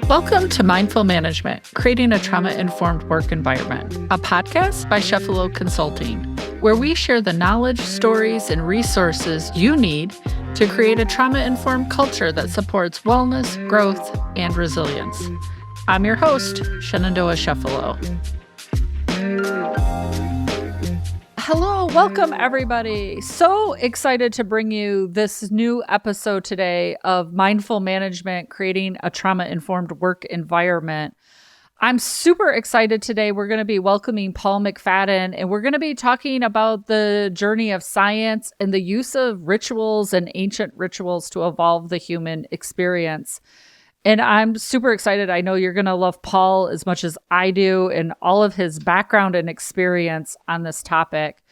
Welcome to Mindful Management, Creating a Trauma-Informed Work Environment, a podcast by Chefalo Consulting, where we share the knowledge, stories, and resources you need to create a trauma-informed culture that supports wellness, growth, and resilience. I'm your host, Shenandoah Chefalo. Hello, welcome everybody. So excited to bring you this new episode today of Mindful Management, Creating a Trauma-Informed Work Environment. I'm super excited today. We're going to be welcoming Paul McFadden, and we're going to be talking about the journey of science and the use of rituals and ancient rituals to evolve the human experience. And I'm super excited. I know you're going to love Paul as much as I do and all of his background and experience on this topic.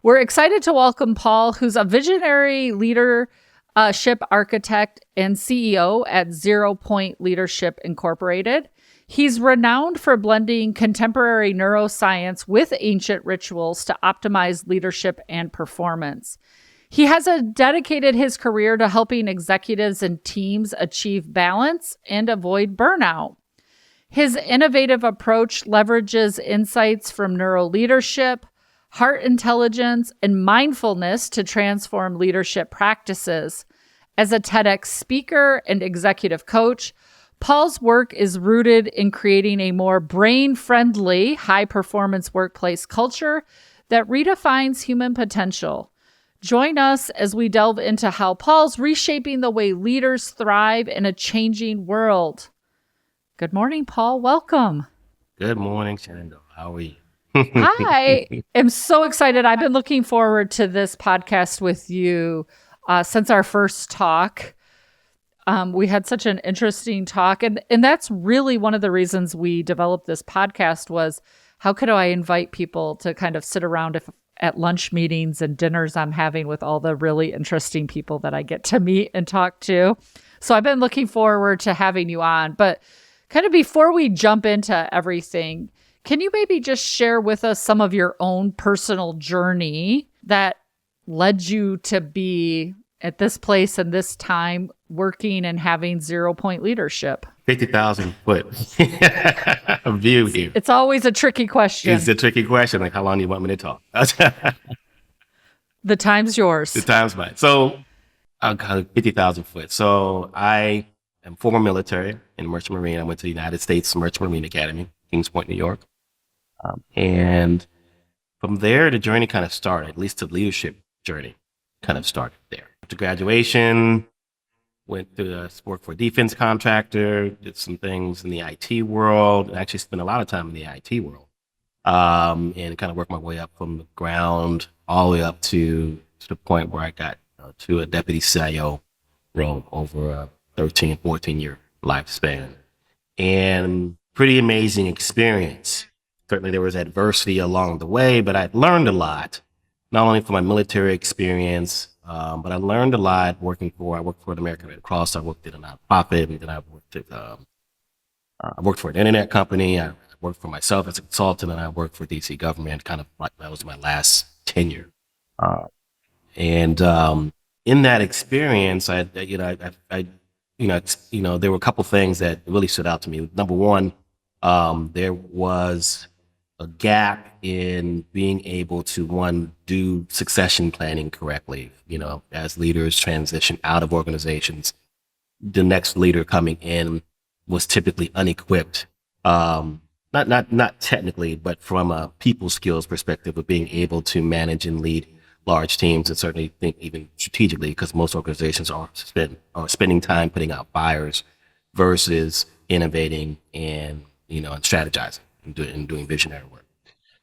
We're excited to welcome Paul, who's a visionary leadership architect and CEO at 0 Point Leadership Incorporated. He's renowned for blending contemporary neuroscience with ancient rituals to optimize leadership and performance. He has dedicated his career to helping executives and teams achieve balance and avoid burnout. His innovative approach leverages insights from neuroleadership, heart intelligence, and mindfulness to transform leadership practices. As a TEDx speaker and executive coach, Paul's work is rooted in creating a more brain-friendly, high-performance workplace culture that redefines human potential. Join us as we delve into how Paul's reshaping the way leaders thrive in a changing world. Good morning, Paul. Welcome. Good morning, Shenandoah. How are you? I am so excited. I've been looking forward to this podcast with you since our first talk. We had such an interesting talk. And that's really one of the reasons we developed this podcast was how could I invite people to kind of sit around at lunch meetings and dinners I'm having with all the really interesting people that I get to meet and talk to. So I've been looking forward to having you on. But kind of before we jump into everything, can you maybe just share with us some of your own personal journey that led you to be at this place and this time working and having 0 Point Leadership? 50,000 foot view here. It's always a tricky question. It's a tricky question. Like, how long do you want me to talk? The time's yours. The time's mine. So, 50,000 foot. So, I am former military in Merchant Marine. I went to the United States Merchant Marine Academy, Kings Point, New York. And from there, the journey kind of started, at least the leadership journey kind of started there. After graduation, went to work for a defense contractor, did some things in the IT world, and actually spent a lot of time in the IT world, and kind of worked my way up from the ground all the way up to the point where I got to a deputy CIO role over a 13, 14-year lifespan. And pretty amazing experience. Certainly there was adversity along the way, but I learned a lot, not only from my military experience, but I learned a lot I worked for the American Red Cross. I worked at a nonprofit, and then I worked for an internet company. I worked for myself as a consultant, and I worked for DC government. Kind of like that was my last tenure. And in that experience, there were a couple things that really stood out to me. Number one, there was a gap in being able to, do succession planning correctly. As leaders transition out of organizations, the next leader coming in was typically unequipped, not technically, but from a people skills perspective of being able to manage and lead large teams, and certainly think even strategically, because most organizations are spending time putting out fires versus innovating and strategizing and doing visionary work.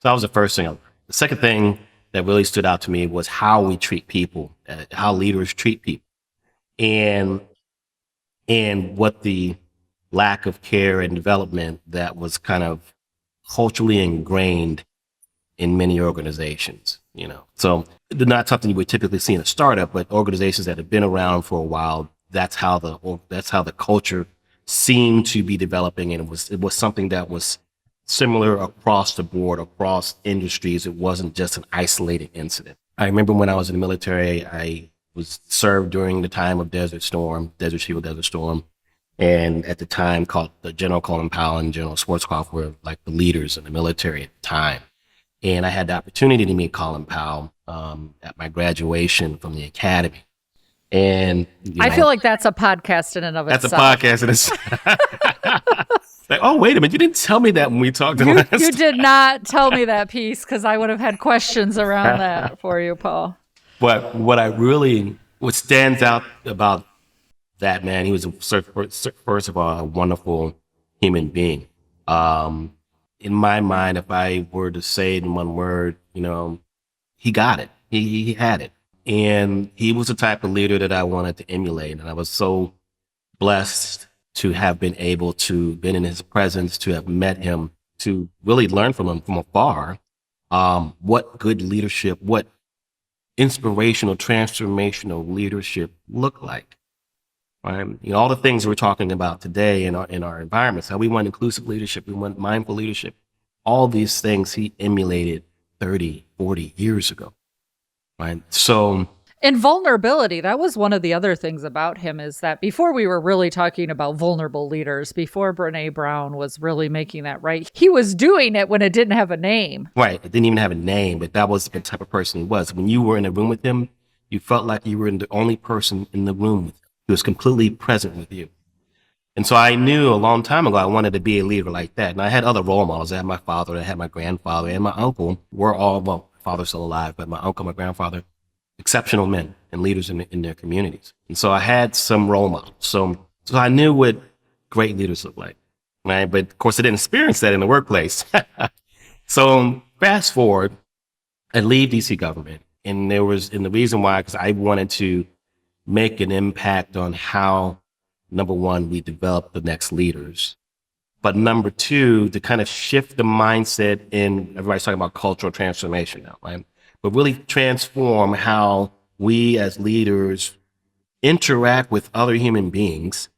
So that was the first thing. The second thing that really stood out to me was how we treat people, how leaders treat people, and what the lack of care and development that was kind of culturally ingrained in many organizations. So not something you would typically see in a startup, but organizations that have been around for a while, that's how the culture seemed to be developing, and it was something that was similar across the board, across industries. It wasn't just an isolated incident. I remember when I was in the military, I was served during the time of Desert Shield, Desert Storm. And at the time, called the General Colin Powell and General Schwarzkopf were like the leaders in the military at the time. And I had the opportunity to meet Colin Powell at my graduation from the academy. And I feel like that's a podcast in and of that's itself. That's a podcast in itself. Like, oh, wait a minute. You didn't tell me that when we talked last time. You did not tell me that piece, because I would have had questions around that for you, Paul. But what stands out about that man, he was first of all a wonderful human being. In my mind, if I were to say it in one word, he got it. He had it, and he was the type of leader that I wanted to emulate. And I was so blessed to have been able to been in his presence, to have met him, to really learn from him from afar. What good leadership, what inspirational, transformational leadership look like. Right? All the things we're talking about today in our environments, how we want inclusive leadership, we want mindful leadership, all these things he emulated 30, 40 years ago. Right? So, and vulnerability, that was one of the other things about him, is that before we were really talking about vulnerable leaders, before Brene Brown was really making that right, he was doing it when it didn't have a name. Right. It didn't even have a name, but that was the type of person he was. When you were in a room with him, you felt like you were the only person in the room with him. He was completely present with you. And so I knew a long time ago I wanted to be a leader like that. And I had other role models. I had my father, I had my grandfather, and my uncle. We're all, well, father's still alive, but my uncle, my grandfather, exceptional men and leaders in their communities. And so I had some role models. So I knew what great leaders look like, right? But of course I didn't experience that in the workplace. So fast forward, I leave DC government, and the reason why, because I wanted to make an impact on how, number one, we develop the next leaders. But number two, to kind of shift the mindset in, everybody's talking about cultural transformation now, right? But really transform how we as leaders interact with other human beings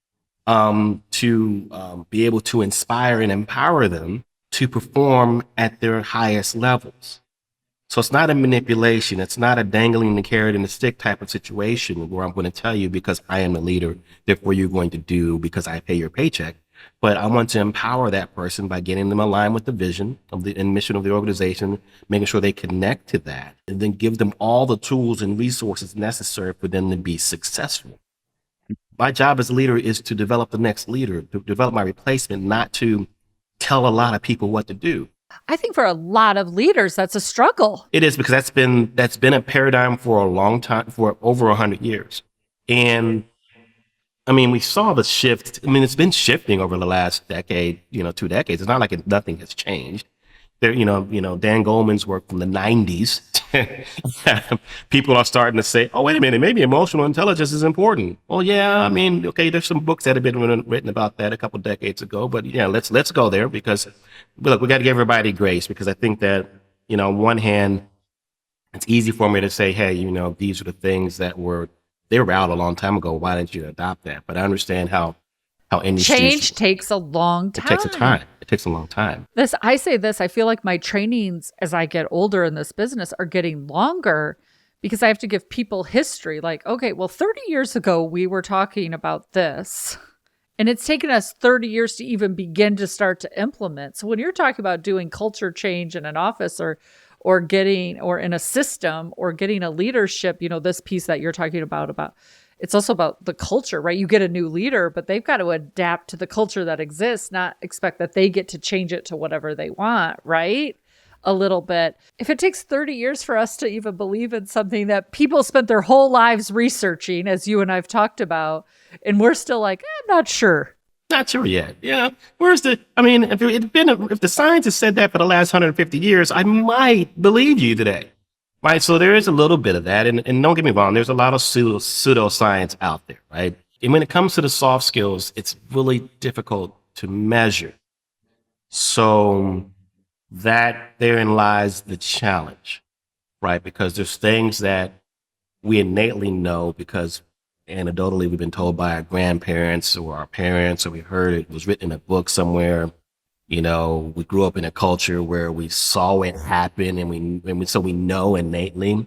to be able to inspire and empower them to perform at their highest levels. So it's not a manipulation. It's not a dangling the carrot and the stick type of situation where I'm going to tell you because I am the leader, therefore you're going to do because I pay your paycheck. But I want to empower that person by getting them aligned with the vision and mission of the organization, making sure they connect to that, and then give them all the tools and resources necessary for them to be successful. My job as a leader is to develop the next leader, to develop my replacement, not to tell a lot of people what to do. I think for a lot of leaders, that's a struggle. It is, because that's been a paradigm for a long time, for over 100 years. And I mean, we saw the shift. I mean, it's been shifting over the last decade, 2 decades. It's not like nothing has changed. There, Dan Goleman's work from the 90s. People are starting to say, oh, wait a minute, maybe emotional intelligence is important. Well, yeah, I mean, okay, there's some books that have been written about that a couple of decades ago, but yeah, let's go there, because look, we got to give everybody grace, because I think that, on one hand, it's easy for me to say, hey, these are the things that they were out a long time ago. Why didn't you adopt that? But I understand how change takes a long time. It takes a long time. I feel like my trainings as I get older in this business are getting longer, because I have to give people history. Like, okay, well, 30 years ago, we were talking about this, and it's taken us 30 years to even begin to start to implement. So when you're talking about doing culture change in an office or in a system, or getting a leadership, this piece that you're talking about, it's also about the culture, right? You get a new leader, but they've got to adapt to the culture that exists, not expect that they get to change it to whatever they want, right? A little bit. If it takes 30 years for us to even believe in something that people spent their whole lives researching, as you and I've talked about, and we're still like, I'm not sure. Not sure yet. Yeah. If the science has said that for the last 150 years, I might believe you today. Right. So there is a little bit of that. And don't get me wrong, there's a lot of pseudoscience out there. Right. And when it comes to the soft skills, it's really difficult to measure. So that therein lies the challenge. Right. Because there's things that we innately know, because anecdotally we've been told by our grandparents or our parents, or we heard it was written in a book somewhere. We grew up in a culture where we saw it happen, and so we know innately.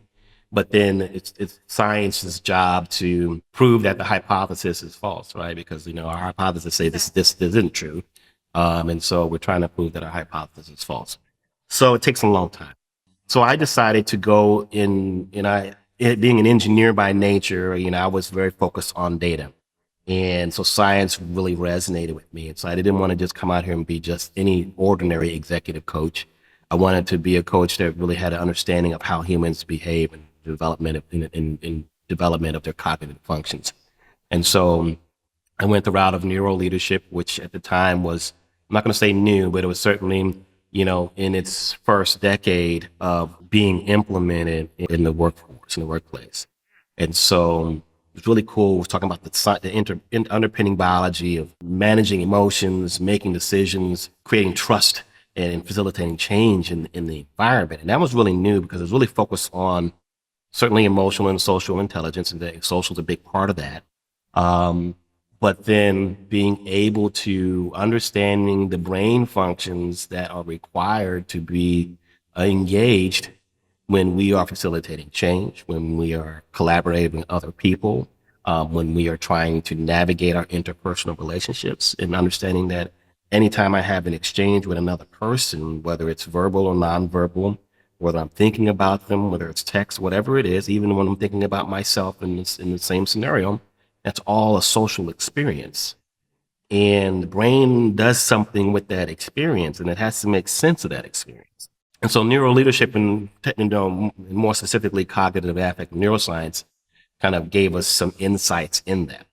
But then it's science's job to prove that the hypothesis is false, right? Because, our hypothesis say this isn't true. And so we're trying to prove that our hypothesis is false. So it takes a long time. So I decided to go being an engineer by nature, I was very focused on data. And so science really resonated with me. And so I didn't want to just come out here and be just any ordinary executive coach. I wanted to be a coach that really had an understanding of how humans behave and in development of their cognitive functions. And so I went the route of neuro leadership, which at the time was, I'm not going to say new, but it was certainly, in its first decade of being implemented in the workforce, in the workplace. And so it's really cool. We're talking about the underpinning biology of managing emotions, making decisions, creating trust, and facilitating change in the environment. And that was really new because it was really focused on certainly emotional and social intelligence, and social is a big part of that. But then being able to understanding the brain functions that are required to be engaged when we are facilitating change, when we are collaborating with other people, when we are trying to navigate our interpersonal relationships, and understanding that anytime I have an exchange with another person, whether it's verbal or nonverbal, whether I'm thinking about them, whether it's text, whatever it is, even when I'm thinking about myself in the same scenario, that's all a social experience. And the brain does something with that experience, and it has to make sense of that experience. And so neuro leadership and more specifically cognitive affective neuroscience kind of gave us some insights in that.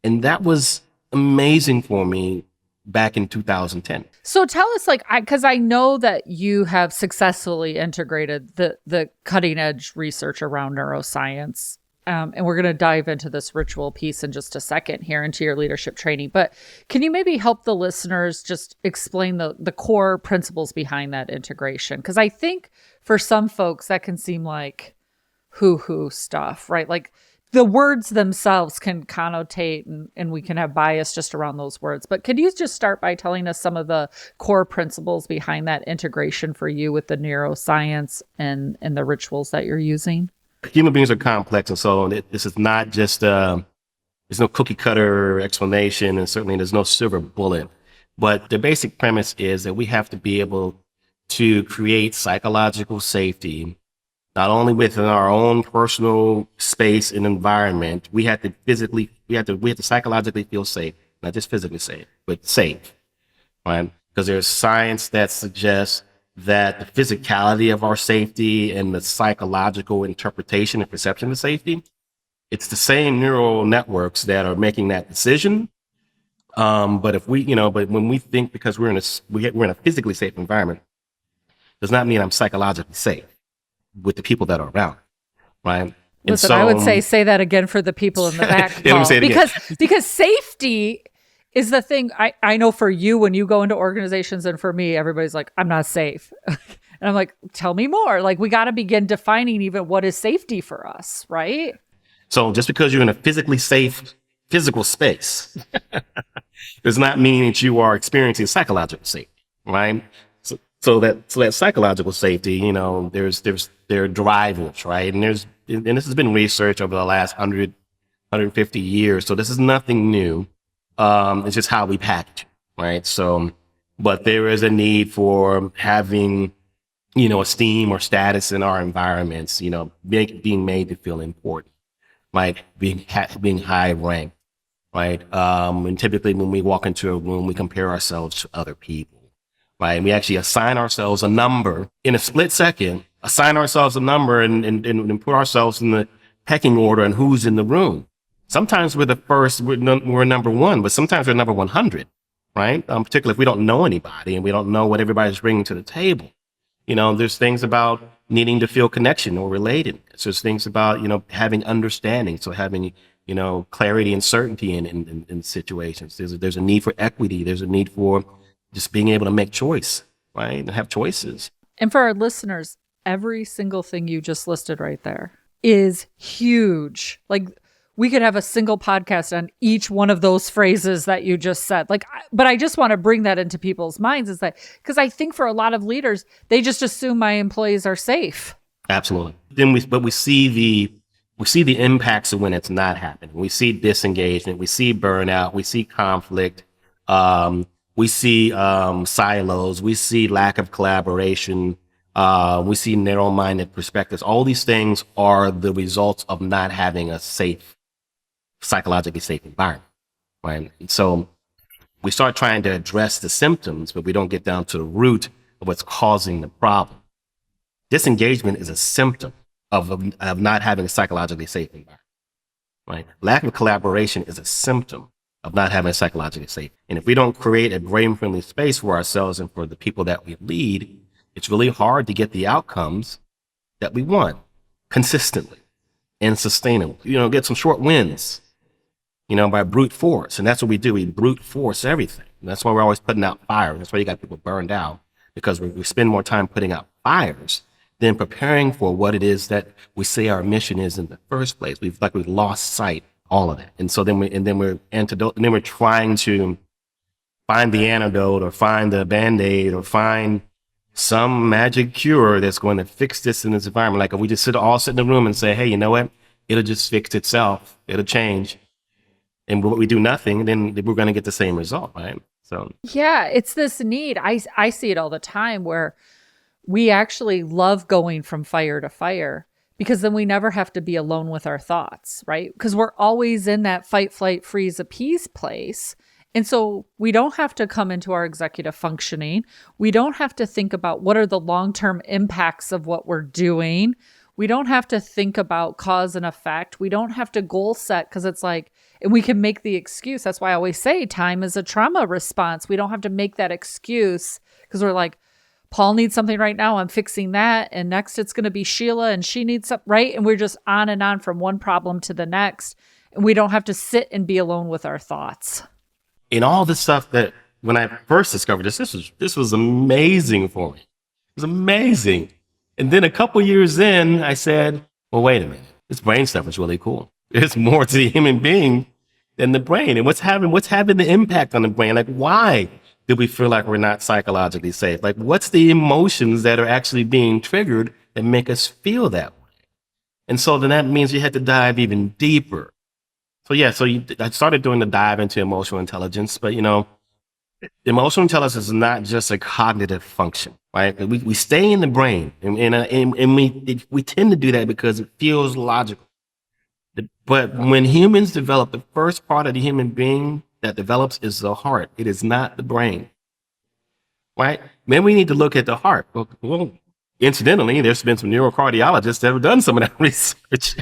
And that was amazing for me back in 2010. So tell us, because I know that you have successfully integrated the cutting edge research around neuroscience. And we're going to dive into this ritual piece in just a second here, into your leadership training. But can you maybe help the listeners just explain the core principles behind that integration? Because I think for some folks that can seem like hoo-hoo stuff, right? Like the words themselves can connotate and we can have bias just around those words. But could you just start by telling us some of the core principles behind that integration for you with the neuroscience and the rituals that you're using? Human beings are complex, and so this is not just, there's no cookie cutter explanation, and certainly there's no silver bullet. But the basic premise is that we have to be able to create psychological safety, not only within our own personal space and environment. We have to psychologically feel safe, not just physically safe, but safe, right? Because there's science that suggests that the physicality of our safety and the psychological interpretation and perception of safety, it's the same neural networks that are making that decision. But when we think, because we're in a physically safe environment, does not mean I'm psychologically safe with the people that are around, right? Listen, I would say that again for the people in the back, Paul, because safety is the thing. I know for you, when you go into organizations, and for me, everybody's like, I'm not safe. And I'm like, tell me more. Like, we got to begin defining even what is safety for us, right? So just because you're in a physically safe physical space does not mean that you are experiencing psychological safety, right? So that psychological safety, there are drivers, right? And this has been researched over the last 150 years. So this is nothing new. It's just how we package, right? So, but there is a need for having, esteem or status in our environments, being made to feel important, right? Being high ranked, right? And typically when we walk into a room, we compare ourselves to other people, right? And we actually assign ourselves a number in a split second, and put ourselves in the pecking order and who's in the room. Sometimes we're the first, we're number one, but sometimes we're number 100, right? Particularly if we don't know anybody and we don't know what everybody's bringing to the table. There's things about needing to feel connection or related. So there's things about, having understanding. So having, clarity and certainty in situations. There's a need for equity. There's a need for just being able to make choice, right? And have choices. And for our listeners, every single thing you just listed right there is huge. Like, we could have a single podcast on each one of those phrases that you just said. But I just want to bring that into people's minds, is that because I think for a lot of leaders, they just assume my employees are safe. Absolutely. But we see the impacts of when it's not happening. We see disengagement. We see burnout. We see conflict. We see silos. We see lack of collaboration. We see narrow-minded perspectives. All these things are the results of not having a safe, psychologically safe environment, right? And so we start trying to address the symptoms, but we don't get down to the root of what's causing the problem. Disengagement is a symptom of not having a psychologically safe environment, right? Lack of collaboration is a symptom of not having a psychologically safe. And if we don't create a brain-friendly space for ourselves and for the people that we lead, it's really hard to get the outcomes that we want consistently and sustainably. Get some short wins, by brute force. And that's what we do. We brute force everything. And that's why we're always putting out fires. That's why you got people burned out, because we spend more time putting out fires than preparing for what it is that we say our mission is in the first place. We've lost sight of all of that. And so then we're trying to find the antidote or find the Band-Aid or find some magic cure that's going to fix this in this environment. Like if we just all sit in the room and say, hey, you know what? It'll just fix itself. It'll change. And we do nothing, then we're going to get the same result, right? So yeah, it's this need. I see it all the time where we actually love going from fire to fire because then we never have to be alone with our thoughts, right? Because we're always in that fight, flight, freeze, appease place. And so we don't have to come into our executive functioning. We don't have to think about what are the long-term impacts of what we're doing. We don't have to think about cause and effect. We don't have to goal set because it's like, and we can make the excuse. That's why I always say time is a trauma response. We don't have to make that excuse because we're like, Paul needs something right now. I'm fixing that. And next it's going to be Sheila and she needs something, right? And we're just on and on from one problem to the next. And we don't have to sit and be alone with our thoughts. And all this stuff that when I first discovered this was amazing for me. It was amazing. And then a couple years in, I said, well, wait a minute. This brain stuff is really cool. There's more to the human being than the brain. And what's having the impact on the brain? Like, why do we feel like we're not psychologically safe? Like, what's the emotions that are actually being triggered that make us feel that way? And so then that means you had to dive even deeper. So yeah, I started doing the dive into emotional intelligence, but emotional intelligence is not just a cognitive function, right? We stay in the brain, and we tend to do that because it feels logical. But when humans develop, the first part of the human being that develops is the heart. It is not the brain, right? Then we need to look at the heart. Well, incidentally, there's been some neurocardiologists that have done some of that research,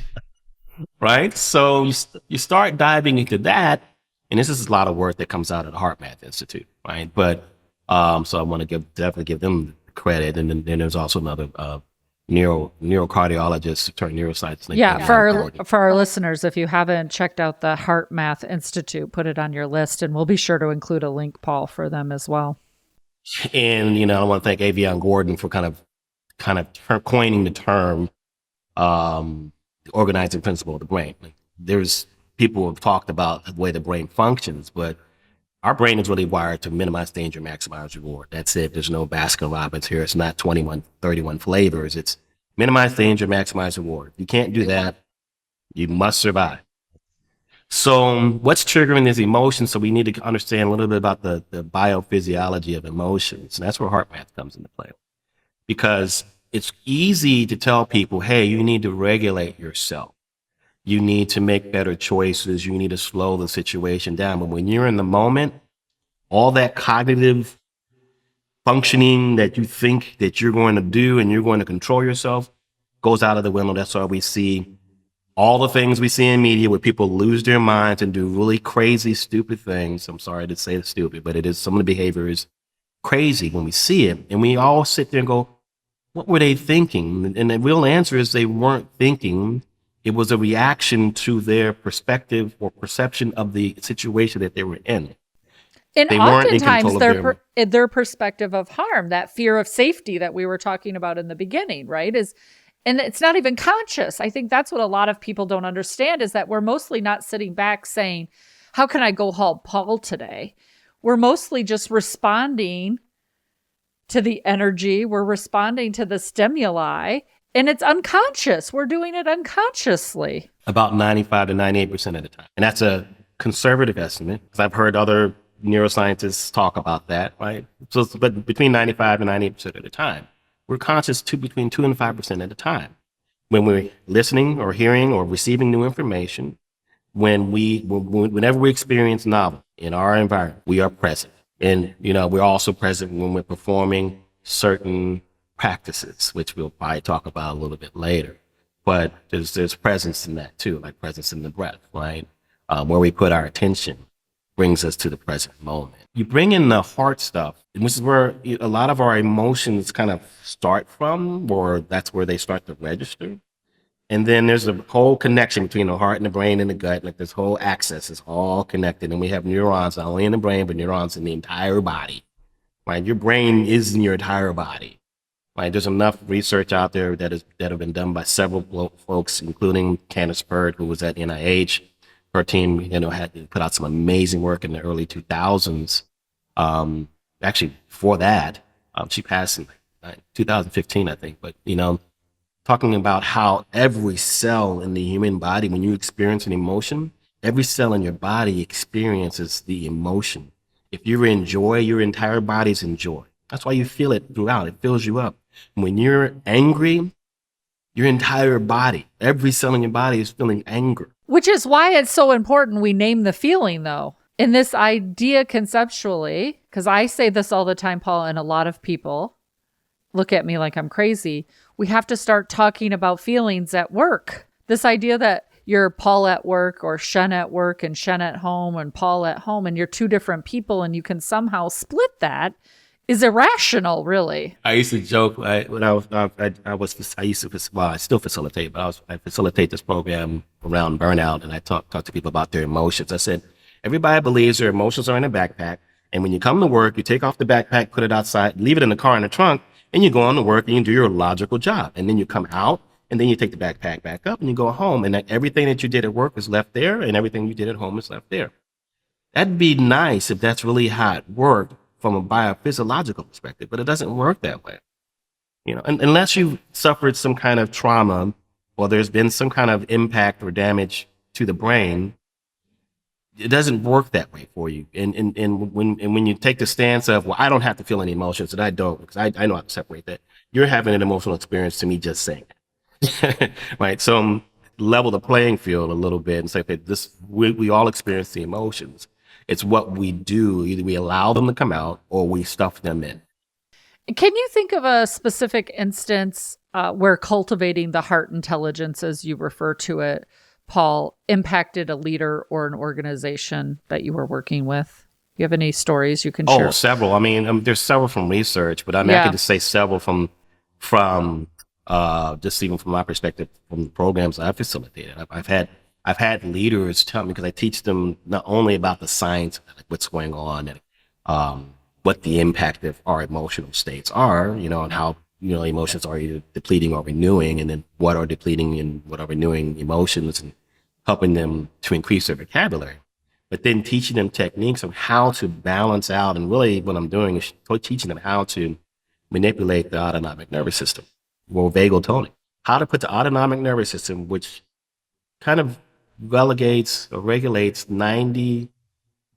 right? So you start diving into that, and this is a lot of work that comes out of the HeartMath Institute, right? But so I want to definitely give them credit, and then there's also another neurocardiologist turned neuroscience. Yeah, for our listeners, if you haven't checked out the HeartMath Institute, put it on your list, and we'll be sure to include a link, Paul, for them as well. And I want to thank Avion Gordon for kind of coining the term the organizing principle of the brain. There's people who have talked about the way the brain functions, but our brain is really wired to minimize danger, maximize reward. That's it. There's no Baskin Robbins here. It's not 31 flavors. It's minimize danger, maximize reward. You can't do that. You must survive. So what's triggering these emotions? So we need to understand a little bit about the biophysiology of emotions. And that's where HeartMath comes into play. Because it's easy to tell people, hey, you need to regulate yourself. You need to make better choices. You need to slow the situation down. But when you're in the moment, all that cognitive functioning that you think that you're going to do and you're going to control yourself goes out of the window. That's why we see all the things we see in media where people lose their minds and do really crazy, stupid things. I'm sorry to say stupid, but it is, some of the behavior is crazy when we see it. And we all sit there and go, what were they thinking? And the real answer is they weren't thinking. It was a reaction to their perspective or perception of the situation that they were in. And oftentimes their perspective of harm, that fear of safety that we were talking about in the beginning, right? And it's not even conscious. I think that's what a lot of people don't understand, is that we're mostly not sitting back saying, how can I go haul Paul today? We're mostly just responding to the energy. We're responding to the stimuli. And it's unconscious. We're doing it unconsciously. About 95 to 98% of the time. And that's a conservative estimate, because I've heard other neuroscientists talk about that, right? So, but between 95 and 98% of the time, we're conscious between 2 and 5% at a time. When we're listening or hearing or receiving new information, whenever we experience novel in our environment, we are present. And, we're also present when we're performing certain practices, which we'll probably talk about a little bit later. But there's presence in that too, like presence in the breath, right? Where we put our attention brings us to the present moment. You bring in the heart stuff, which is where a lot of our emotions kind of start from, or that's where they start to register. And then there's a whole connection between the heart and the brain and the gut. Like this whole axis is all connected. And we have neurons not only in the brain, but neurons in the entire body, right? Your brain is in your entire body, right? There's enough research out there that have been done by several folks, including Candace Pert, who was at NIH. Her team, had put out some amazing work in the early 2000s. Actually, before that, she passed in 2015, I think. But, talking about how every cell in the human body, when you experience an emotion, every cell in your body experiences the emotion. If you're in joy, your entire body's in joy. That's why you feel it throughout. It fills you up. When you're angry, your entire body, every cell in your body is feeling anger. Which is why it's so important we name the feeling, though. In this idea conceptually, because I say this all the time, Paul, and a lot of people look at me like I'm crazy, we have to start talking about feelings at work. This idea that you're Paul at work or Shen at work and Shen at home and Paul at home, and you're two different people and you can somehow split that is irrational, really. I used to joke I still facilitate, but I facilitate this program around burnout, and I talk to people about their emotions. I said, everybody believes their emotions are in a backpack, and when you come to work, you take off the backpack, put it outside, leave it in the car in the trunk, and you go on to work and you do your logical job, and then you come out, and then you take the backpack back up and you go home, and everything that you did at work is left there, and everything you did at home is left there. That'd be nice if that's really how it worked from a biophysiological perspective, but it doesn't work that way. Unless you've suffered some kind of trauma or there's been some kind of impact or damage to the brain, it doesn't work that way for you. And when you take the stance of, well, I don't have to feel any emotions, and I don't, because I know how to separate that. You're having an emotional experience to me just saying it. Right? So level the playing field a little bit and say, okay, we all experience the emotions. It's what we do. Either we allow them to come out or we stuff them in. Can you think of a specific instance where cultivating the heart intelligence, as you refer to it, Paul, impacted a leader or an organization that you were working with? Do you have any stories you can share? Oh, several. I mean, there's several from research, but I can just say several from just even from my perspective, from the programs I've facilitated. I've had leaders tell me, because I teach them not only about the science, like what's going on, and what the impact of our emotional states are, and how, emotions are either depleting or renewing, and then what are depleting and what are renewing emotions, and helping them to increase their vocabulary. But then teaching them techniques of how to balance out, and really what I'm doing is teaching them how to manipulate the autonomic nervous system, or vagal toning. How to put the autonomic nervous system, which kind of regulates 90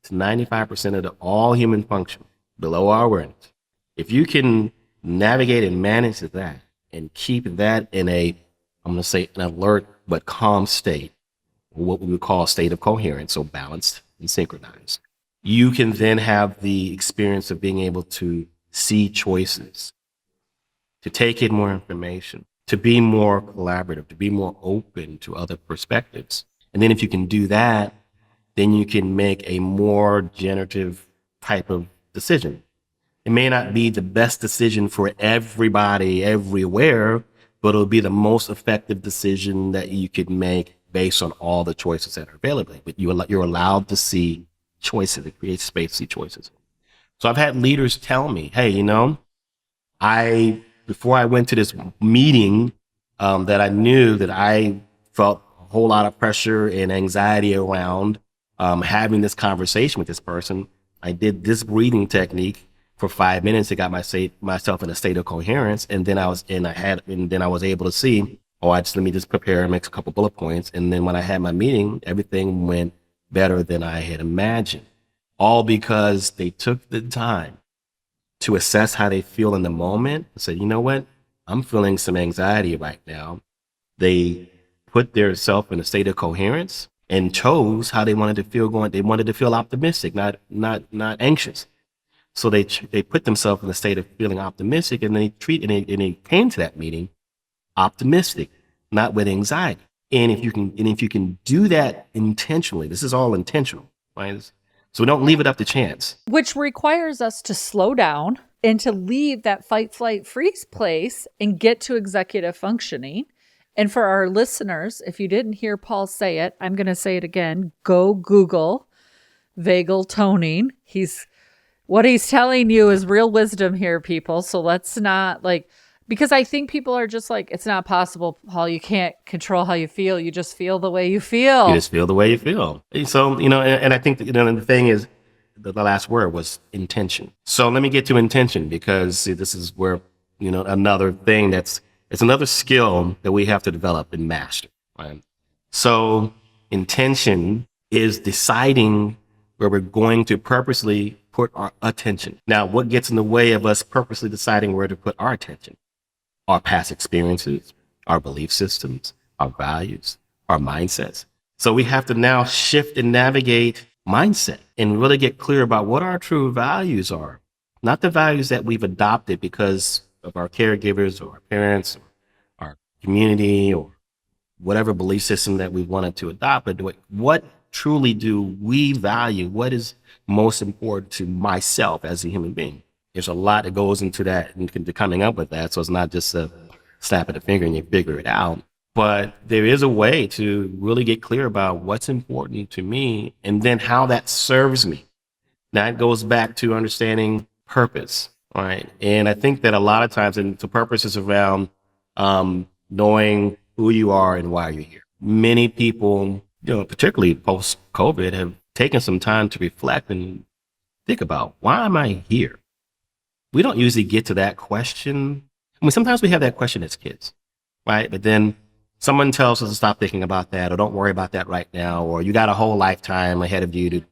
to 95% of all human function below our awareness. If you can navigate and manage that and keep that in I'm going to say an alert but calm state, what we would call a state of coherence, so balanced and synchronized, you can then have the experience of being able to see choices, to take in more information, to be more collaborative, to be more open to other perspectives. And then if you can do that, then you can make a more generative type of decision. It may not be the best decision for everybody everywhere, but it'll be the most effective decision that you could make based on all the choices that are available. But you're allowed to see choices. It creates space to see choices. So I've had leaders tell me, hey, before I went to this meeting, that I knew that I felt a whole lot of pressure and anxiety around having this conversation with this person. I did this breathing technique for 5 minutes. It got myself in a state of coherence. And then I was able to see, let me just prepare and make a couple bullet points. And then when I had my meeting, everything went better than I had imagined. All because they took the time to assess how they feel in the moment and said, you know what? I'm feeling some anxiety right now. They put their self in a state of coherence and chose how they wanted to feel They wanted to feel optimistic, not anxious. So they put themselves in a state of feeling optimistic, and they came to that meeting optimistic, not with anxiety. And if you can do that intentionally, this is all intentional, right? So we don't leave it up to chance. Which requires us to slow down and to leave that fight, flight, freeze place and get to executive functioning. And for our listeners, if you didn't hear Paul say it, I'm going to say it again. Go Google vagal toning. What he's telling you is real wisdom here, people. So let's not because I think people are just like, it's not possible, Paul. You can't control how you feel. You just feel the way you feel. You just feel the way you feel. So, and I think that, the thing is, the last word was intention. So let me get to intention, because this is where, another thing it's another skill that we have to develop and master, right? So intention is deciding where we're going to purposely put our attention. Now, what gets in the way of us purposely deciding where to put our attention? Our past experiences, our belief systems, our values, our mindsets. So we have to now shift and navigate mindset and really get clear about what our true values are. Not the values that we've adopted because of our caregivers or our parents or our community or whatever belief system that we wanted to adopt, but what truly do we value? What is most important to myself as a human being? There's a lot that goes into that and to coming up with that. So it's not just a snap of the finger and you figure it out. But there is a way to really get clear about what's important to me and then how that serves me. Now it goes back to understanding purpose, right? And I think that a lot of times, and the purpose is around knowing who you are and why you're here. Many people, particularly post-COVID, have taken some time to reflect and think about, why am I here? We don't usually get to that question. I mean, sometimes we have that question as kids, right? But then someone tells us to stop thinking about that, or don't worry about that right now, or you got a whole lifetime ahead of you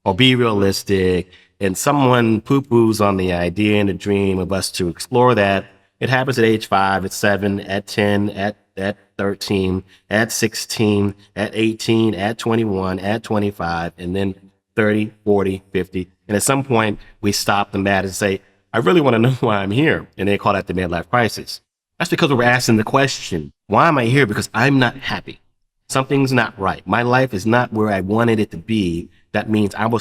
or be realistic. And someone poo-poos on the idea and the dream of us to explore that. It happens at age 5, at 7, at 10, at 13, at 16, at 18, at 21, at 25, and then 30, 40, 50. And at some point we stop the matter and say, I really want to know why I'm here. And they call that the midlife crisis. That's because we're asking the question, why am I here? Because I'm not happy. Something's not right. My life is not where I wanted it to be. That means I'm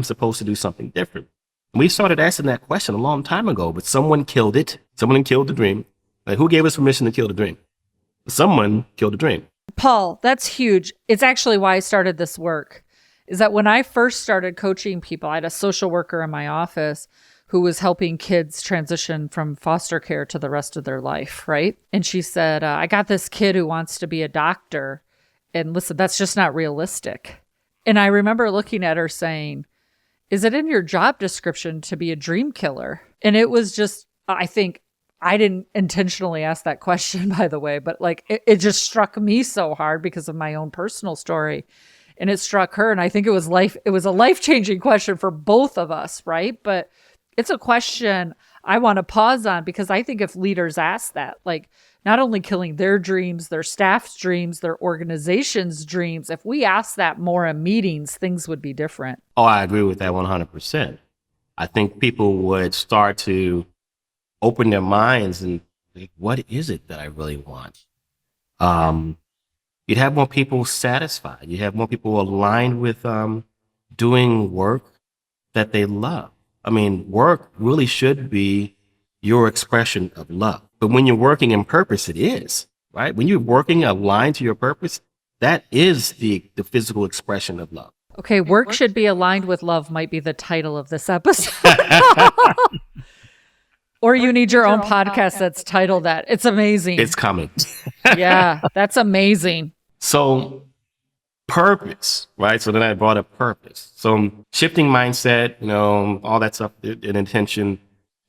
supposed to do something different. And we started asking that question a long time ago, but someone killed it. Someone killed the dream. Like, who gave us permission to kill the dream? Someone killed the dream. Paul, that's huge. It's actually why I started this work, is that when I first started coaching people, I had a social worker in my office who was helping kids transition from foster care to the rest of their life, right? And she said, I got this kid who wants to be a doctor. And listen, that's just not realistic. And I remember looking at her saying, is it in your job description to be a dream killer? And it was just, I think, I didn't intentionally ask that question, by the way, but it just struck me so hard because of my own personal story. And it struck her. And I think it was a life-changing question for both of us, right? But it's a question I want to pause on, because I think if leaders ask that, not only killing their dreams, their staff's dreams, their organization's dreams, if we ask that more in meetings, things would be different. Oh, I agree with that 100%. I think people would start to open their minds and think, what is it that I really want? You'd have more people satisfied. You have more people aligned with doing work that they love. I mean, work really should be your expression of love. But when you're working in purpose, it is, right? When you're working aligned to your purpose, that is the physical expression of love. Okay, work should be aligned with love might be the title of this episode. Or you need your own podcast that's titled that. It's amazing. It's coming. Yeah, that's amazing. So purpose, right? So then I brought up purpose. So shifting mindset, all that stuff and intention,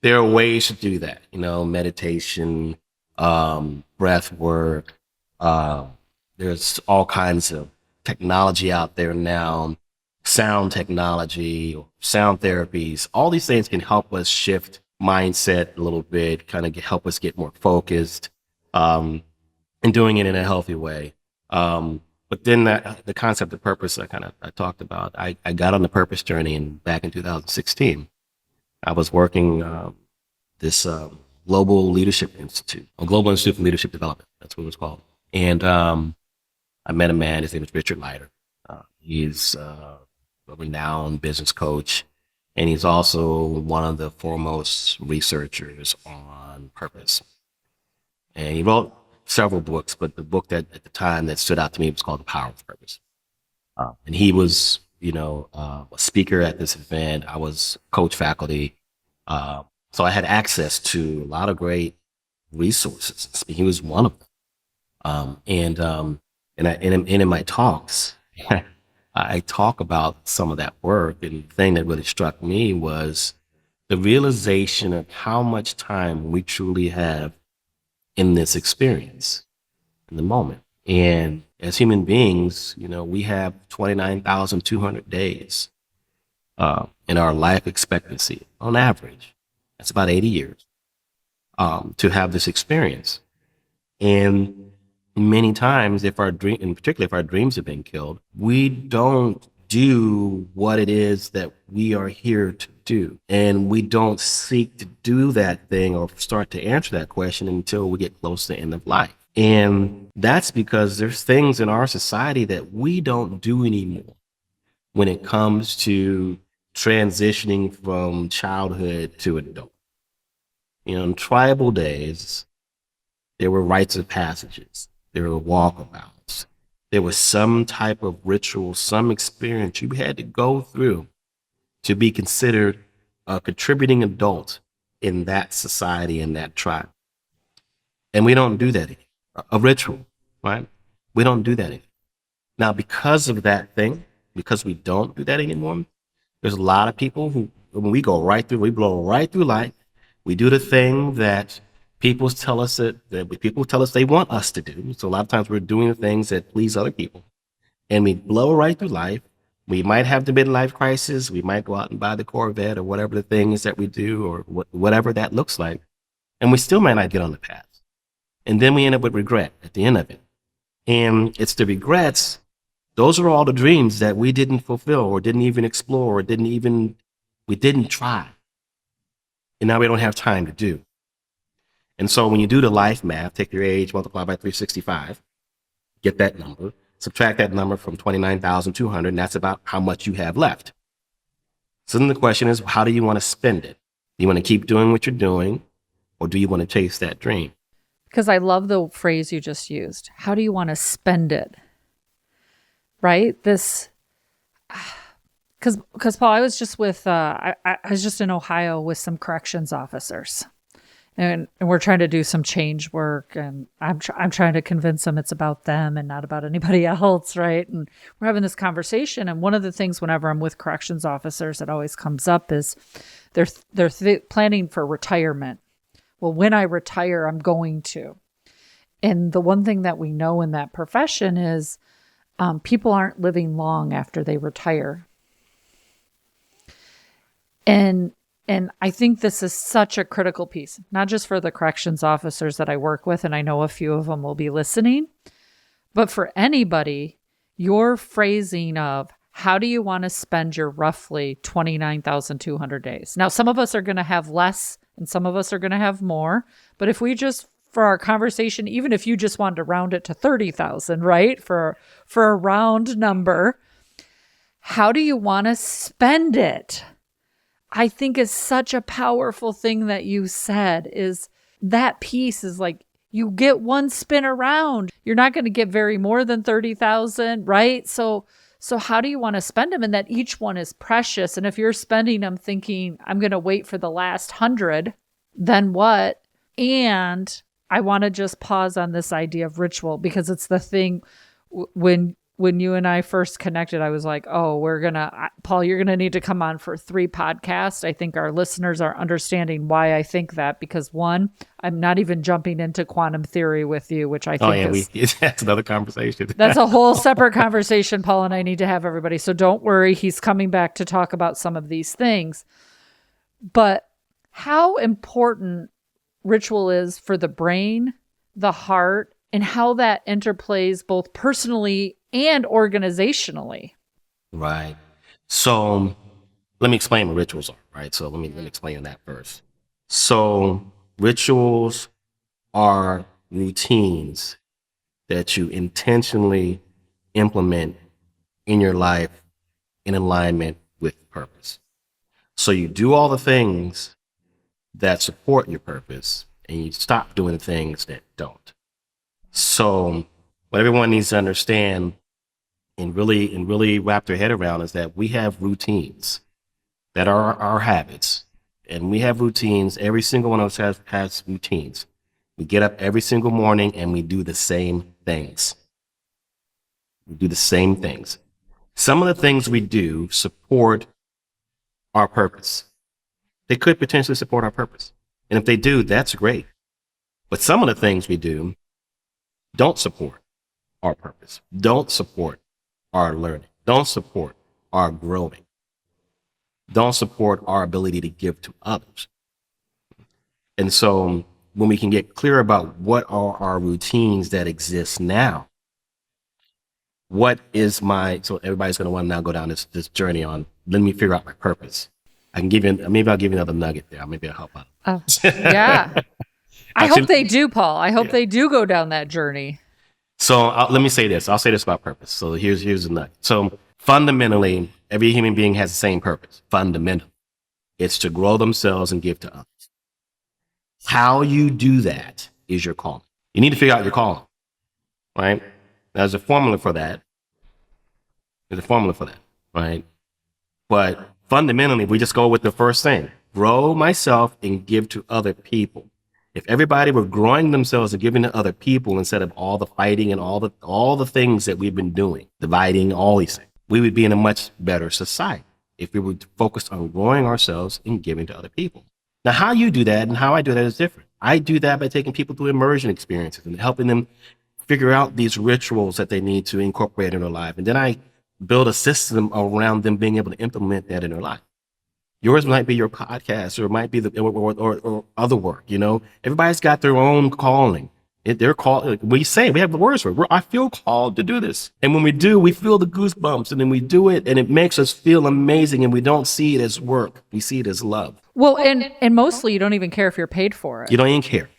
there are ways to do that, meditation, breath work. There's all kinds of technology out there now, sound technology, sound therapies. All these things can help us shift mindset a little bit, kind of help us get more focused, and doing it in a healthy way. But then the concept of purpose I talked about, I got on the purpose journey back in 2016. I was working this Global Leadership Institute, or Global Institute for Leadership Development. That's what it was called. And I met a man, his name is Richard Leiter. He's a renowned business coach, and he's also one of the foremost researchers on purpose. And he wrote several books, but the book that at the time that stood out to me was called The Power of Purpose. And he was, a speaker at this event. I was coach faculty. So I had access to a lot of great resources. He was one of them. And in my talks, I talk about some of that work. And the thing that really struck me was the realization of how much time we truly have in this experience, in the moment. And as human beings, we have 29,200 days in our life expectancy on average. That's about 80 years to have this experience. And many times, in particular, if our dreams have been killed, we don't do what it is that we are here to do. And we don't seek to do that thing or start to answer that question until we get close to the end of life. And that's because there's things in our society that we don't do anymore when it comes to transitioning from childhood to adult. In tribal days, there were rites of passages. There were walkabouts. There was some type of ritual, some experience you had to go through to be considered a contributing adult in that society, in that tribe. And we don't do that anymore. A ritual, right? We don't do that anymore. Now, because of that thing, because we don't do that anymore, there's a lot of people who, when we blow right through life, we do the thing that people tell us they want us to do. So a lot of times we're doing the things that please other people. And we blow right through life. We might have the midlife crisis. We might go out and buy the Corvette or whatever the thing is that we do, or whatever that looks like. And we still might not get on the path. And then we end up with regret at the end of it. And it's the regrets. Those are all the dreams that we didn't fulfill or didn't even explore or we didn't try. And now we don't have time to do. And so when you do the life math, take your age, multiply by 365, get that number, subtract that number from 29,200, and that's about how much you have left. So then the question is, how do you want to spend it? Do you want to keep doing what you're doing, or do you want to chase that dream? Because I love the phrase you just used. How do you want to spend it? Right? Because Paul, I was just I was just in Ohio with some corrections officers. And we're trying to do some change work, and I'm trying to convince them it's about them and not about anybody else, right? And we're having this conversation, and one of the things whenever I'm with corrections officers that always comes up is they're planning for retirement. Well, when I retire, I'm going to. And the one thing that we know in that profession is people aren't living long after they retire. And I think this is such a critical piece, not just for the corrections officers that I work with, and I know a few of them will be listening, but for anybody, your phrasing of how do you want to spend your roughly 29,200 days? Now, some of us are going to have less and some of us are going to have more, but if we just, for our conversation, even if you just wanted to round it to 30,000, right? For a round number, how do you want to spend it? I think is such a powerful thing that you said, is that piece is like, you get one spin around. You're not going to get very more than 30,000, right? So how do you want to spend them? And that each one is precious. And if you're spending them thinking, I'm going to wait for the last 100, then what? And I want to just pause on this idea of ritual, because it's the thing when when you and I first connected, I was like, oh, Paul, you're going to need to come on for 3 podcasts. I think our listeners are understanding why I think that, because one, I'm not even jumping into quantum theory with you, which I think that's another conversation. That's a whole separate conversation Paul and I need to have, everybody. So don't worry. He's coming back to talk about some of these things. But how important ritual is for the brain, the heart, and how that interplays both personally and organizationally. Right. So let me explain what rituals are, right? So let me explain that first. So rituals are routines that you intentionally implement in your life in alignment with purpose. So you do all the things that support your purpose and you stop doing the things that don't. So what everyone needs to understand and really wrap their head around is that we have routines that are our habits. And we have routines. Every single one of us has routines. We get up every single morning and we do the same things. We do the same things. Some of the things we do support our purpose. They could potentially support our purpose. And if they do, that's great. But some of the things we do don't support our purpose, don't support our learning, don't support our growing, don't support our ability to give to others. And so when we can get clear about what are our routines that exist now, so everybody's going to want to now go down this journey on, let me figure out my purpose. Maybe I'll give you another nugget there. Maybe I'll help out. Oh, yeah. I hope they do, Paul. I hope they do go down that journey. So let me say this. I'll say this about purpose. So here's the nugget. So fundamentally, every human being has the same purpose. Fundamentally, it's to grow themselves and give to others. How you do that is your calling. You need to figure out your calling, right? There's a formula for that. Right? But fundamentally, we just go with the first thing: grow myself and give to other people. If everybody were growing themselves and giving to other people instead of all the fighting and all the things that we've been doing, dividing, all these things, we would be in a much better society if we were focused on growing ourselves and giving to other people. Now, how you do that and how I do that is different. I do that by taking people through immersion experiences and helping them figure out these rituals that they need to incorporate in their life. And then I build a system around them being able to implement that in their life. Yours might be your podcast, or it might be or other work. You know, everybody's got their own calling. They're called. We have the words for it. I feel called to do this, and when we do, we feel the goosebumps, and then we do it, and it makes us feel amazing. And we don't see it as work; we see it as love. Well, and mostly you don't even care if you're paid for it. You don't even care.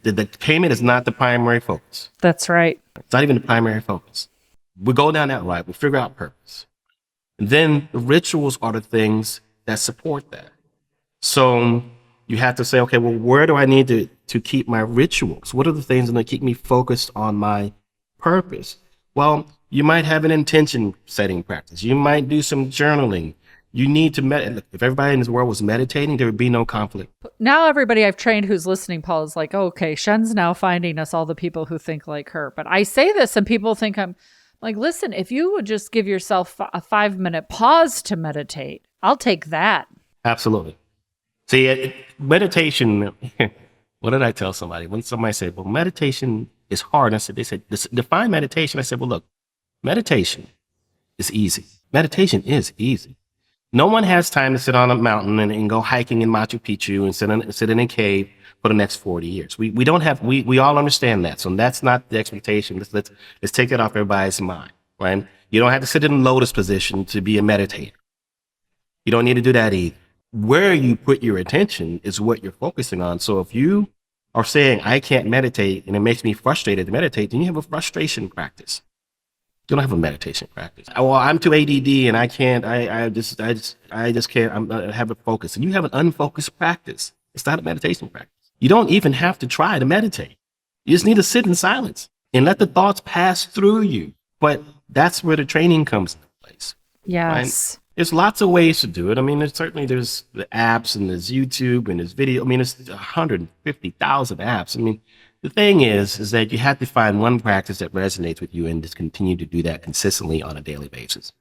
The payment is not the primary focus. That's right. It's not even the primary focus. We go down that route. We figure out purpose, and then the rituals are the things that support that. So you have to say, okay, well, where do I need to keep my rituals? What are the things that keep me focused on my purpose? Well, you might have an intention setting practice. You might do some journaling. You need to meditate. If everybody in this world was meditating, there would be no conflict. Now everybody I've trained who's listening, Paul, is like, oh, okay, Shen's now finding us all the people who think like her. But I say this and people think I'm like, listen, if you would just give yourself a 5-minute pause to meditate, I'll take that. Absolutely. See, meditation, what did I tell somebody? When somebody said, well, meditation is hard. They said, define meditation. I said, well, look, meditation is easy. Meditation is easy. No one has time to sit on a mountain and go hiking in Machu Picchu and sit in a cave for the next 40 years. We don't have, we all understand that. So that's not the expectation. Let's take that off everybody's mind, right? You don't have to sit in lotus position to be a meditator. You don't need to do that either. Where you put your attention is what you're focusing on. So if you are saying, I can't meditate and it makes me frustrated to meditate, then you have a frustration practice. You don't have a meditation practice. Well, I'm too ADD and I can't, I just can't have a focus. And you have an unfocused practice. It's not a meditation practice. You don't even have to try to meditate. You just need to sit in silence and let the thoughts pass through you. But that's where the training comes into place. Yes. Right? There's lots of ways to do it. I mean, there's the apps and there's YouTube and there's video. I mean, there's 150,000 apps. I mean, The thing is that you have to find one practice that resonates with you and just continue to do that consistently on a daily basis.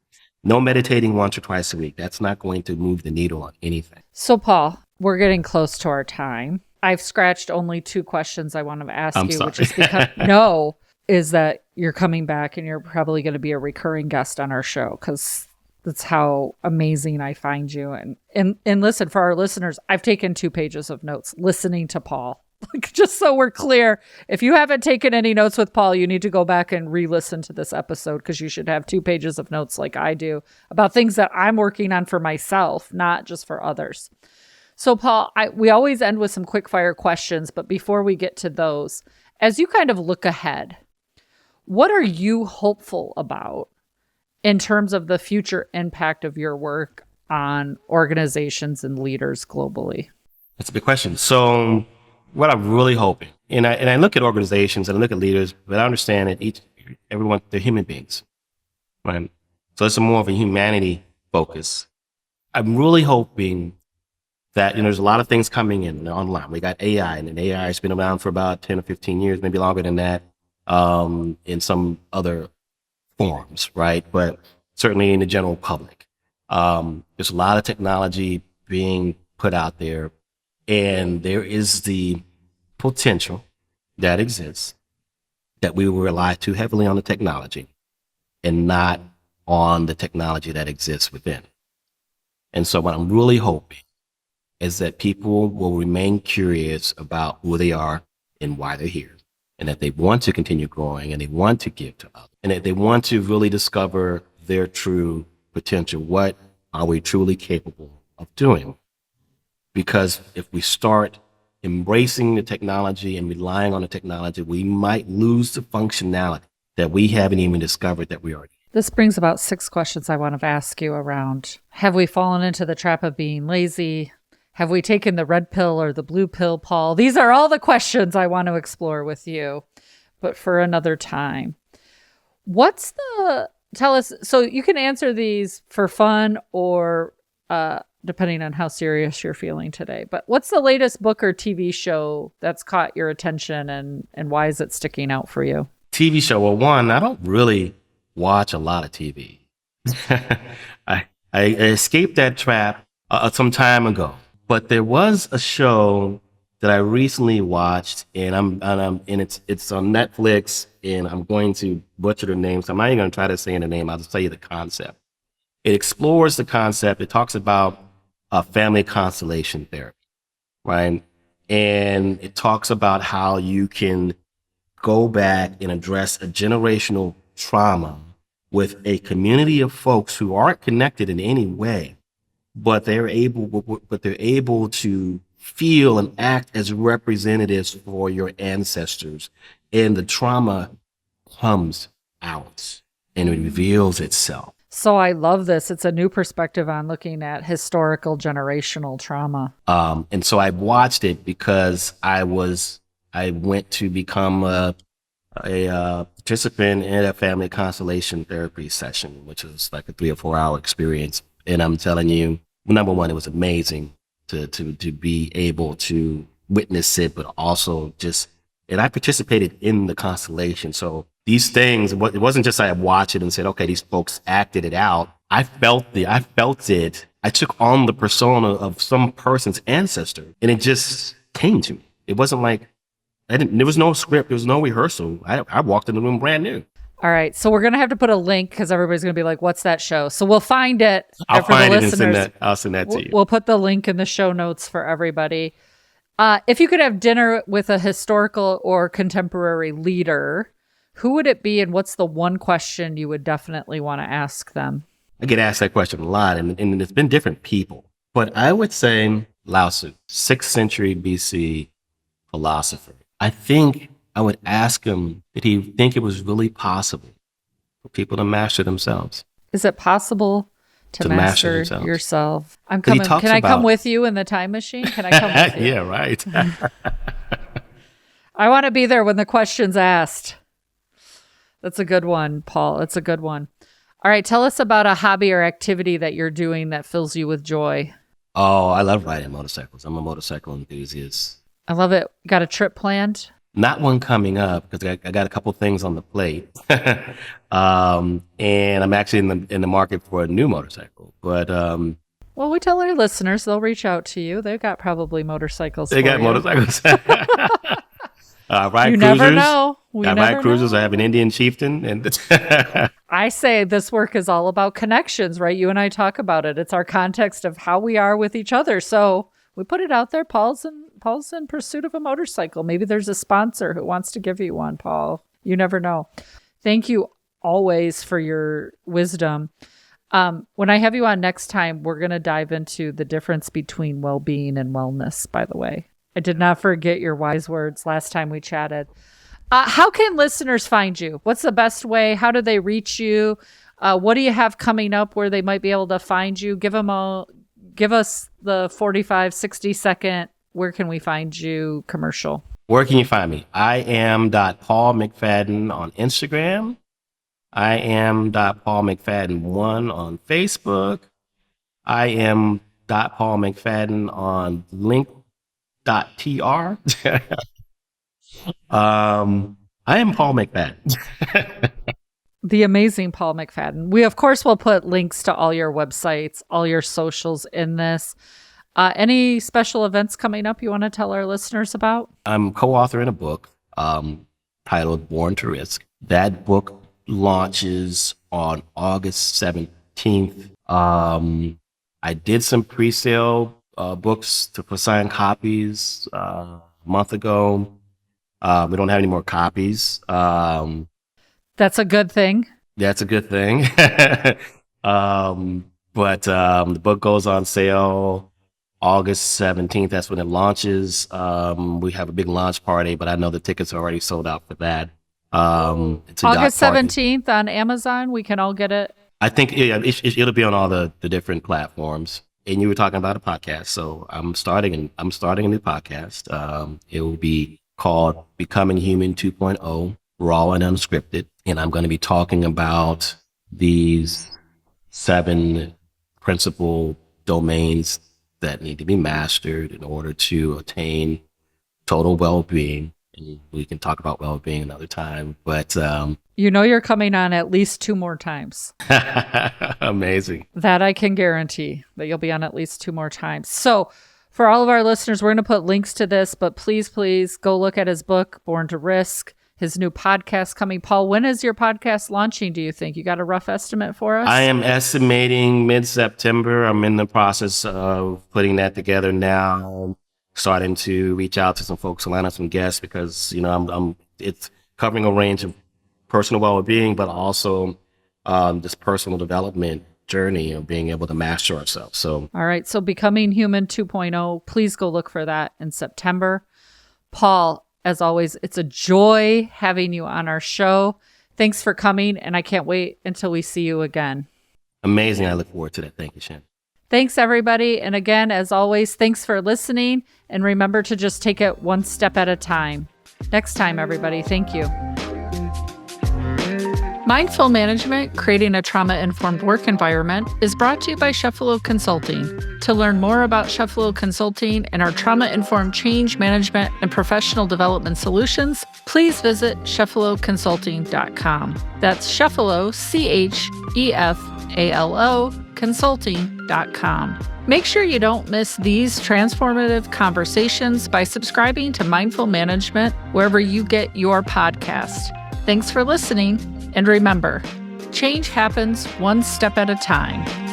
No meditating once or twice a week. That's not going to move the needle on anything. So, Paul, we're getting close to our time. I've scratched only 2 questions I want to ask I'm you, sorry. which is because is that you're coming back and you're probably going to be a recurring guest on our show because that's how amazing I find you. And listen, for our listeners, I've taken 2 pages of notes listening to Paul. Just so we're clear, if you haven't taken any notes with Paul, you need to go back and re-listen to this episode because you should have 2 pages of notes like I do about things that I'm working on for myself, not just for others. So, Paul, we always end with some quick fire questions, but before we get to those, as you kind of look ahead, what are you hopeful about in terms of the future impact of your work on organizations and leaders globally? That's a big question. So what I'm really hoping, and I look at organizations and I look at leaders, but I understand that everyone, they're human beings, right? So it's more of a humanity focus. I'm really hoping that, there's a lot of things coming in online. We got AI, and AI has been around for about 10 or 15 years, maybe longer than that, in some other forms, right? But certainly in the general public. There's a lot of technology being put out there, and there is the potential that exists that we will rely too heavily on the technology and not on the technology that exists within. And so what I'm really hoping is that people will remain curious about who they are and why they're here, and that they want to continue growing and they want to give to others, and that they want to really discover their true potential. What are we truly capable of doing? Because if we start embracing the technology and relying on the technology, we might lose the functionality that we haven't even discovered that we already have. This brings about 6 questions I want to ask you around, have we fallen into the trap of being lazy? Have we taken the red pill or the blue pill, Paul? These are all the questions I want to explore with you, but for another time. Tell us, so you can answer these for fun or depending on how serious you're feeling today. But what's the latest book or TV show that's caught your attention and why is it sticking out for you? TV show. Well, one, I don't really watch a lot of TV. I escaped that trap some time ago. But there was a show that I recently watched, and it's on Netflix, and I'm going to butcher the name, so I'm not even going to try to say the name. I'll just tell you the concept. It explores the concept. It talks about family constellation therapy, right? And it talks about how you can go back and address a generational trauma with a community of folks who aren't connected in any way, but they're able to feel and act as representatives for your ancestors, and the trauma comes out and it reveals itself. So I love this. It's a new perspective on looking at historical generational trauma. And so I watched it because I went to become a participant in a family constellation therapy session, which was like a 3 or 4 hour experience. And I'm telling you, number one, it was amazing to be able to witness it, but also and I participated in the constellation. So these things, it wasn't just I watched it and said, okay, these folks acted it out. I felt it. I took on the persona of some person's ancestor, and it just came to me. It wasn't like, there was no script, there was no rehearsal. I walked in the room brand new. All right. So we're going to have to put a link because everybody's going to be like, what's that show? So we'll find it. I'll find it listeners. I'll send that to you. We'll put the link in the show notes for everybody. If you could have dinner with a historical or contemporary leader, who would it be? And what's the one question you would definitely want to ask them? I get asked that question a lot, and it's been different people. But I would say Lao Tzu, 6th century BC philosopher. I think I would ask him, did he think it was really possible for people to master themselves? Is it possible to master yourself? I'm coming. Can I come with you in the time machine? Can I come with you? Yeah, right. I want to be there when the question's asked. That's a good one, Paul. It's a good one. All right. Tell us about a hobby or activity that you're doing that fills you with joy. Oh, I love riding motorcycles. I'm a motorcycle enthusiast. I love it. Got a trip planned? Not one coming up because I got a couple things on the plate. And I'm actually in the market for a new motorcycle. But well, we tell our listeners they'll reach out to you. They've got probably motorcycles. They got motorcycles. Ride you cruisers. Never know. I ride cruisers. I have an Indian chieftain, and I say this work is all about connections, right? You and I talk about it. It's our context of how we are with each other. So we put it out there. Paul's in pursuit of a motorcycle. Maybe there's a sponsor who wants to give you one, Paul. You never know. Thank you always for your wisdom. When I have you on next time, we're going to dive into the difference between well-being and wellness, by the way. I did not forget your wise words last time we chatted. How can listeners find you? What's the best way? How do they reach you? What do you have coming up where they might be able to find you? Give us the 45, 60 second, where can we find you commercial. Where can you find me? I am Paul McFadden on Instagram. I am Paul McFadden1 on Facebook. I am Paul McFadden on link.tr. I am Paul McFadden. The amazing Paul McFadden. We, of course, will put links to all your websites, all your socials in this. Any special events coming up you want to tell our listeners about? I'm co-author in a book titled Born to Risk. That book launches on August 17th. I did some pre-sale books for signed copies a month ago. We don't have any more copies. That's a good thing. That's a good thing. But the book goes on sale August 17th. That's when it launches. We have a big launch party, but I know the tickets are already sold out for that. It's August 17th on Amazon. We can all get it. I think it'll be on all the different platforms. And you were talking about a podcast, so I'm starting a new podcast. It will be called Becoming Human 2.0, Raw and Unscripted. And I'm going to be talking about these 7 principal domains that need to be mastered in order to attain total well-being. And we can talk about well-being another time, but you're coming on at least 2 more times. Amazing. That I can guarantee, that you'll be on at least 2 more times. So for all of our listeners, we're going to put links to this, but please go look at his book, Born to Risk, his new podcast coming. Paul, when is your podcast launching, do you think? You got a rough estimate for us? I am estimating mid-September. I'm in the process of putting that together now. Starting to reach out to some folks to line up some guests because, it's covering a range of personal well-being, but also this personal development journey of being able to master ourselves. So, all right. So Becoming Human 2.0, please go look for that in September. Paul, as always, it's a joy having you on our show. Thanks for coming, and I can't wait until we see you again. Amazing. I look forward to that. Thank you, Shen. Thanks, everybody. And again, as always, thanks for listening. And remember to just take it one step at a time. Next time, everybody. Thank you. Mindful Management, Creating a Trauma-Informed Work Environment is brought to you by Chefalo Consulting. To learn more about Chefalo Consulting and our trauma-informed change management and professional development solutions, please visit chefaloconsulting.com. That's Chefalo, CHEFALO, consulting.com. Make sure you don't miss these transformative conversations by subscribing to Mindful Management wherever you get your podcast. Thanks for listening, and remember, change happens one step at a time.